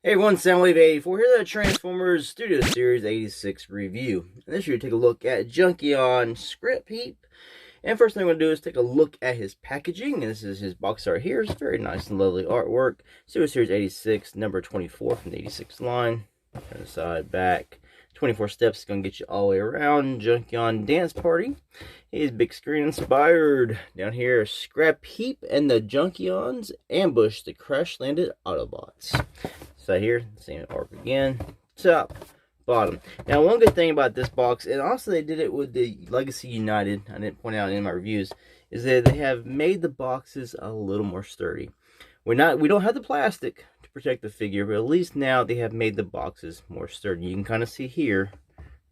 Hey everyone, Soundwave84 here, the Transformers Studio Series 86 review. And this year, we take a look at Junkion Scrapheap. And first thing I'm going to do is take a look at his packaging. And this is his box art here. It's very nice and lovely artwork. Studio Series 86, number 24 from the 86 line. Turn the side, back. 24 steps, going to get you all the way around. Junkion Dance Party. He's big screen inspired. Down here, Scrapheap and the Junkions ambush the crash landed Autobots. So here, same arc again, top, bottom. Now, one good thing about this box, and also they did it with the Legacy United, I didn't point out in my reviews, is that they have made the boxes a little more sturdy. We don't have the plastic to protect the figure, but at least now they have made the boxes more sturdy. You can kind of see here,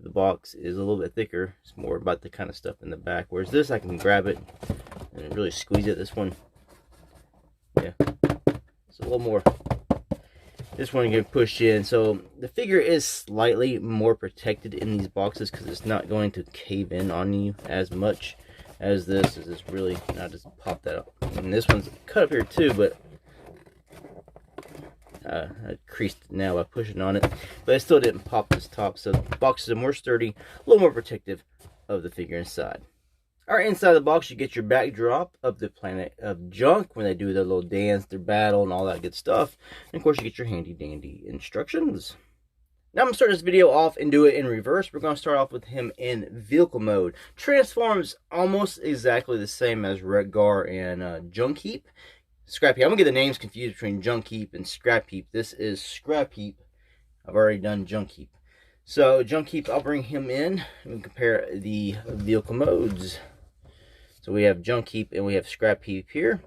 the box is a little bit thicker. It's more about the kind of stuff in the back, whereas this, I can grab it and really squeeze it. This one, yeah, it's a little more. This one you can push in, so the figure is slightly more protected in these boxes because it's not going to cave in on you as much as this. Is this really not just pop that up? And this one's cut up here too, but I creased it now by pushing on it, but I still didn't pop this top. So the boxes are more sturdy, a little more protective of the figure inside. Alright, inside the box you get your backdrop of the planet of Junk when they do their little dance, their battle, and all that good stuff. And of course you get your handy dandy instructions. Now I'm going to start this video off and do it in reverse. We're going to start off with him in vehicle mode. Transforms almost exactly the same as Redgar and Junkion Scrapheap. I'm going to get the names confused between Junkion and Scrapheap. This is Scrapheap. I've already done Junkion. So Junkion, I'll bring him in and compare the vehicle modes. So we have Junkion and we have Scrapheap here.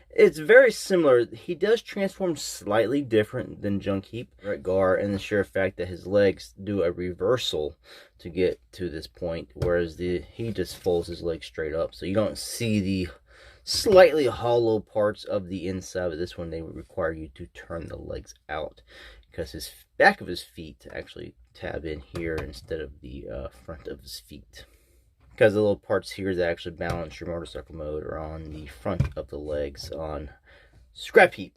It's very similar. He does transform slightly different than Junkion, Redgar, and the sheer fact that his legs do a reversal to get to this point, whereas he just folds his legs straight up. So you don't see the slightly hollow parts of the inside, but this one they would require you to turn the legs out because his back of his feet actually tab in here instead of the front of his feet. Because the little parts here that actually balance your motorcycle mode are on the front of the legs on Scrapheap.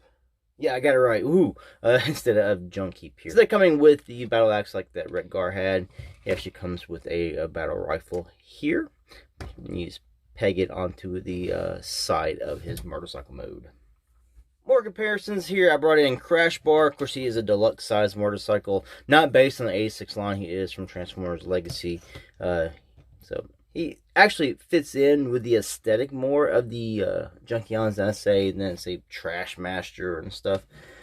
Yeah, I got it right. Ooh, instead of Junkion here. So they're coming with the battle axe like that Redgar had. He actually comes with a battle rifle here. You just peg it onto the side of his motorcycle mode. More comparisons here. I brought in Crash Bar. Of course, he is a deluxe size motorcycle, not based on the 86 line. He is from Transformers Legacy. So he actually fits in with the aesthetic more of the Junkions than say Trash Master and stuff.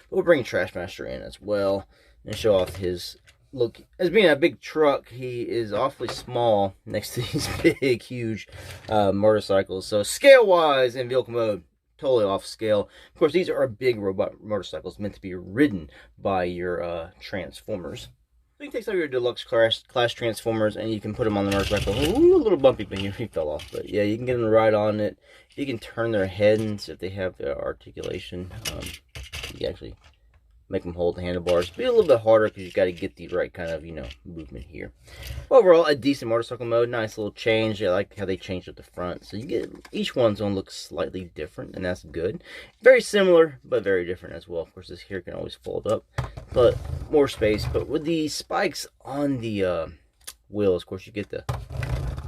But we'll bring Trash Master in as well and show off his look. As being a big truck, he is awfully small next to these big, huge motorcycles. So scale-wise in vehicle mode, totally off scale. Of course, these are big robot motorcycles meant to be ridden by your Transformers. So you can take some of your deluxe class Transformers and you can put them on the motorcycle. Ooh, a little bumpy, but he fell off. But yeah, you can get them to ride on it. You can turn their heads if they have the articulation. You can actually make them hold the handlebars. Be a little bit harder because you got to get the right kind of, movement here. Overall, a decent motorcycle mode. Nice little change. I like how they changed at the front. So you get each one's gonna look slightly different, and that's good. Very similar, but very different as well. Of course, this here can always fold up, but more space. But with the spikes on the wheels, of course, you get the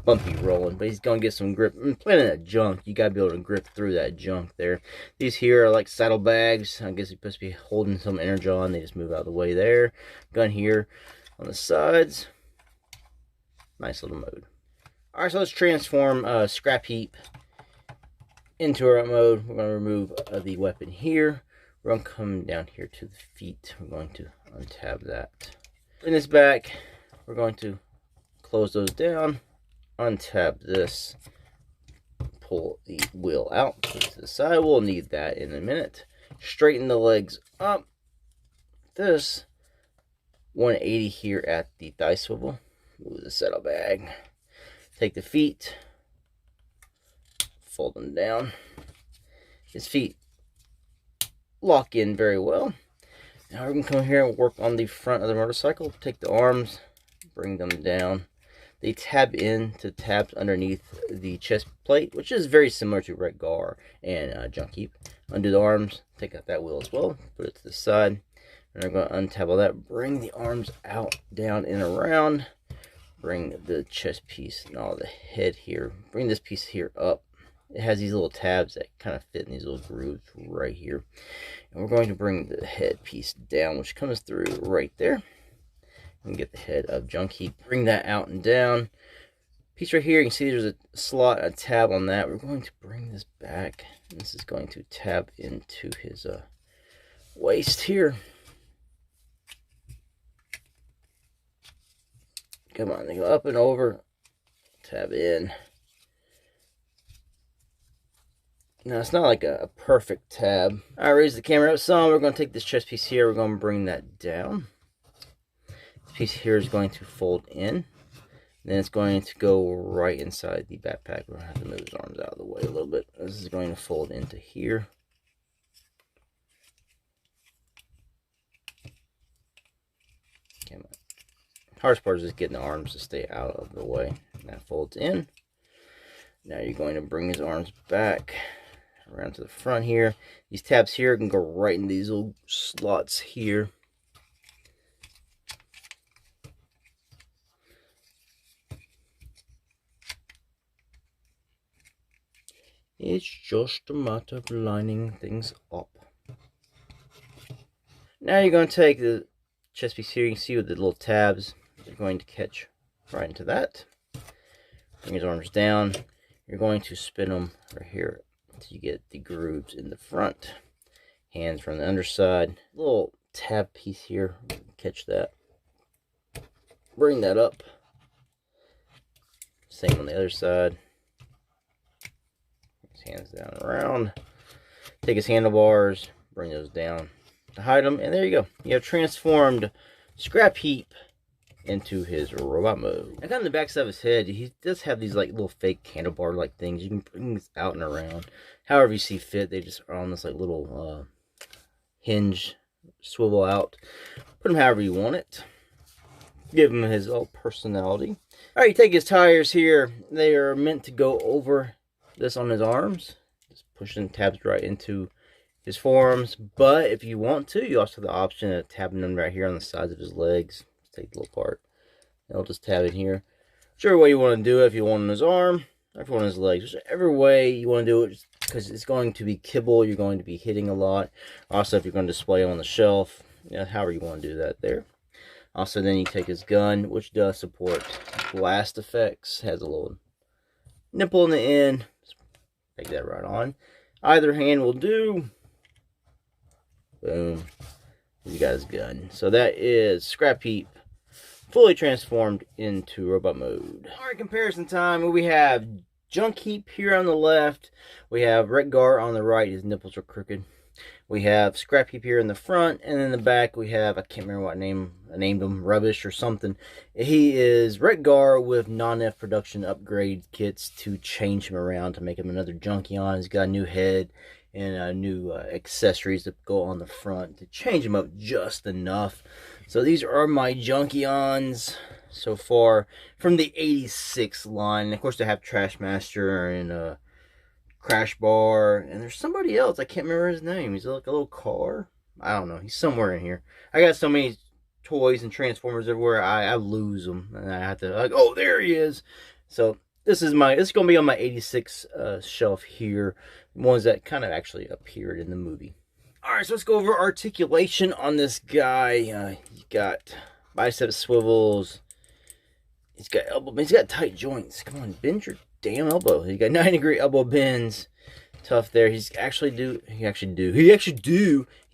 bumpy rolling, but he's gonna get some grip. Playing that junk, you gotta be able to grip through that junk there. These here are like saddlebags. I guess you're supposed to be holding some energy on. They just move out of the way there. Gun here on the sides. Nice little mode. Alright, so let's transform Scrapheap into our mode. We're gonna remove the weapon here. We're gonna come down here to the feet. We're going to untab that. In this back, we're going to close those down. Untab this, pull the wheel out to the side. We'll need that in a minute. Straighten the legs up. This 180 here at the thigh swivel. Move the saddlebag. Take the feet, fold them down. His feet lock in very well. Now we're going to come here and work on the front of the motorcycle. Take the arms, bring them down. They tab in to tabs underneath the chest plate, which is very similar to Redgar and Junkion. Undo the arms, take out that wheel as well, put it to the side. And we're going to untab all that, bring the arms out, down, and around. Bring the chest piece and all the head here. Bring this piece here up. It has these little tabs that kind of fit in these little grooves right here. And we're going to bring the head piece down, which comes through right there. And get the head of Junkion. Bring that out and down. Piece right here, you can see there's a slot, a tab on that. We're going to bring this back. And this is going to tab into his waist here. Come on, they go up and over. Tab in. Now, it's not like a perfect tab. I raise the camera up some. We're going to take this chest piece here. We're going to bring that down. This piece here is going to fold in. Then it's going to go right inside the backpack. We're going to have to move his arms out of the way a little bit. This is going to fold into here. Come on. Hardest part is just getting the arms to stay out of the way. That folds in. Now you're going to bring his arms back around to the front here. These tabs here can go right in these little slots here. It's just a matter of lining things up. Now you're going to take the chest piece here. You can see with the little tabs, you're going to catch right into that. Bring his arms down. You're going to spin them right here until you get the grooves in the front. Hands from the underside. Little tab piece here. Catch that. Bring that up. Same on the other side. His hands down and around. Take his handlebars. Bring those down to hide them. And there you go. You have transformed Scrapheap into his robot mode. And kind of on the back side of his head, he does have these like little fake handlebar like things. You can bring this out and around however you see fit. They just are on this like little hinge, swivel out. Put them however you want it. Give him his own personality. Alright, you take his tires here. They are meant to go over this on his arms. Just pushing tabs right into his forearms. But if you want to, you also have the option of tabbing them right here on the sides of his legs. Take the little part. And I'll just tab it here. Whichever way you want to do it, if you want on his arm, or if you want on his legs, whichever way you want to do it, because it's going to be kibble, you're going to be hitting a lot. Also, if you're going to display on the shelf, however you want to do that there. Also, then you take his gun, which does support blast effects, has a little nipple in the end. Take that right on. Either hand will do. Boom. You got his gun. So that is Scrapheap fully transformed into robot mode. Alright, comparison time. We have Junkion here on the left. We have Redgar on the right. His nipples are crooked. We have Scrapheap here in the front. And in the back we have, I can't remember what name I named him, Rubbish or something. He is Redgar with non-F production upgrade kits to change him around to make him another Junkion. He's got a new head and new accessories that go on the front to change him up just enough. So these are my Junkions so far from the 86 line. Of course, they have Trashmaster and Crash Bar, and there's somebody else. I can't remember his name. He's like a little car. I don't know. He's somewhere in here. I got so many toys and Transformers everywhere. I lose them, and I have to like, oh, there he is. So this is it's going to be on my 86 shelf here. Ones that kind of actually appeared in the movie. Alright, so let's go over articulation on this guy. You got bicep swivels. He's got elbow bends. He's got tight joints. Come on, bend your damn elbow. He got 90-degree elbow bends. Tough there. He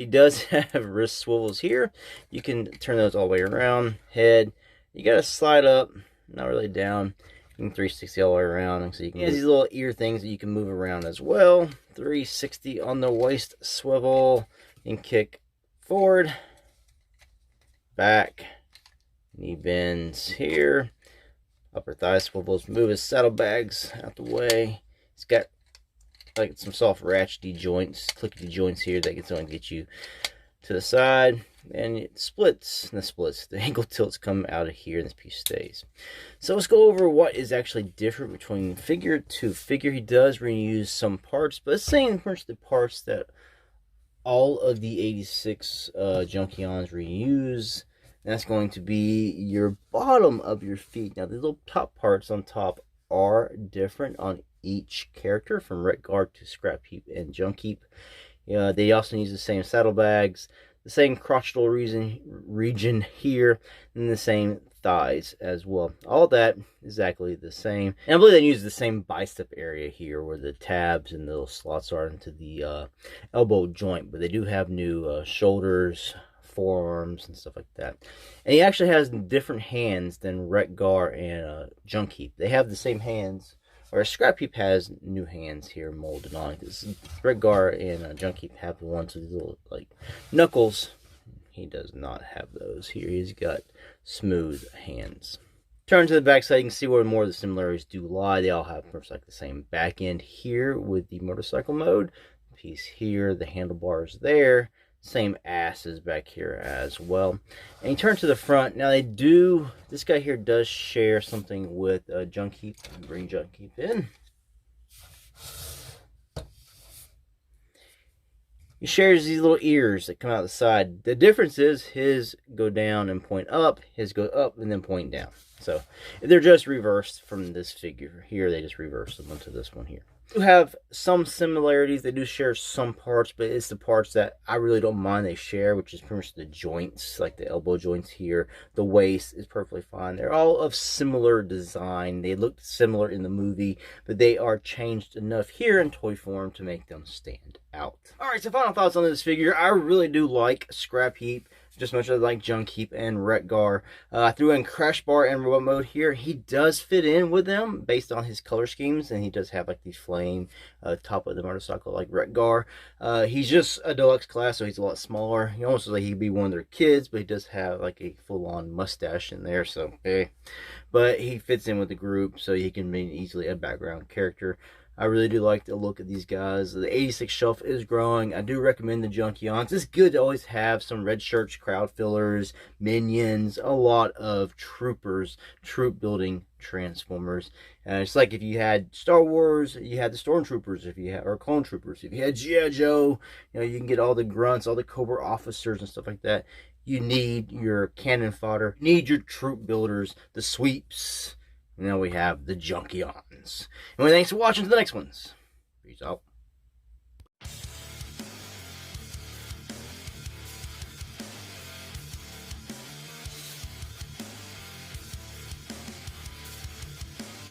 does have wrist swivels here. You can turn those all the way around. Head. You got to slide up, not really down. You can 360 all the way around. So you can, he has these little ear things that you can move around as well. 360 on the waist swivel. You can kick forward, back, knee bends here. Upper thigh swivels. Move his saddlebags out the way. He's got like some soft ratchety joints, clickety joints here that can only get you to the side. And it splits, the ankle tilts come out of here and this piece stays. So let's go over what is actually different between figure to figure. He does reuse some parts, but it's saying pretty much the parts that all of the 86 Junkions reuse. That's going to be your bottom of your feet. Now, the little top parts on top are different on each character, from Retgar to Scrapheap and Junkion. They also use the same saddlebags, the same crotchal region here, and the same thighs as well. All that exactly the same. And I believe they use the same bicep area here where the tabs and the little slots are into the elbow joint, but they do have new shoulders, forearms, and stuff like that. And he actually has different hands than Retgar and Junkion. They have the same hands, or Scrapheap has new hands here molded on it. This Retgar and Junkion have the ones with little like knuckles. He does not have those here. He's got smooth hands. Turn to the back side, you can see where more of the similarities do lie. They all have like the same back end here with the motorcycle mode. Piece here, the handlebars there. Same asses back here as well. And you turn to the front. Now they do, this guy here does share something with Junkion. Bring Junkion in. He shares these little ears that come out the side. The difference is his go down and point up, his go up and then point down. So they're just reversed from this figure here. They just reverse them onto this one here. They do have some similarities. They do share some parts, but it's the parts that I really don't mind they share, which is pretty much the joints, like the elbow joints here. The waist is perfectly fine. They're all of similar design. They look similar in the movie, but they are changed enough here in toy form to make them stand out. Alright, so final thoughts on this figure. I really do like Scrapheap just as much as I like Junkion and Retgar. I threw in Crash Bar and Robot Mode here. He does fit in with them based on his color schemes, and he does have like these flame top of the motorcycle like Retgar. He's just a deluxe class, so he's a lot smaller. He almost looks like he'd be one of their kids, but he does have like a full-on mustache in there, so hey. But he fits in with the group, so he can be easily a background character. I really do like the look of these guys. The 86 shelf is growing. I do recommend the Junkions. It's good to always have some red shirts, crowd fillers, minions, a lot of troopers, troop building transformers. It's like if you had Star Wars, you had the Stormtroopers, if you had, or Clone Troopers. If you had G.I. Joe, you know, you can get all the grunts, all the Cobra officers and stuff like that. You need your cannon fodder, you need your troop builders, the sweeps. And now we have the Junkions. Anyway, thanks for watching. To the next ones. Peace out.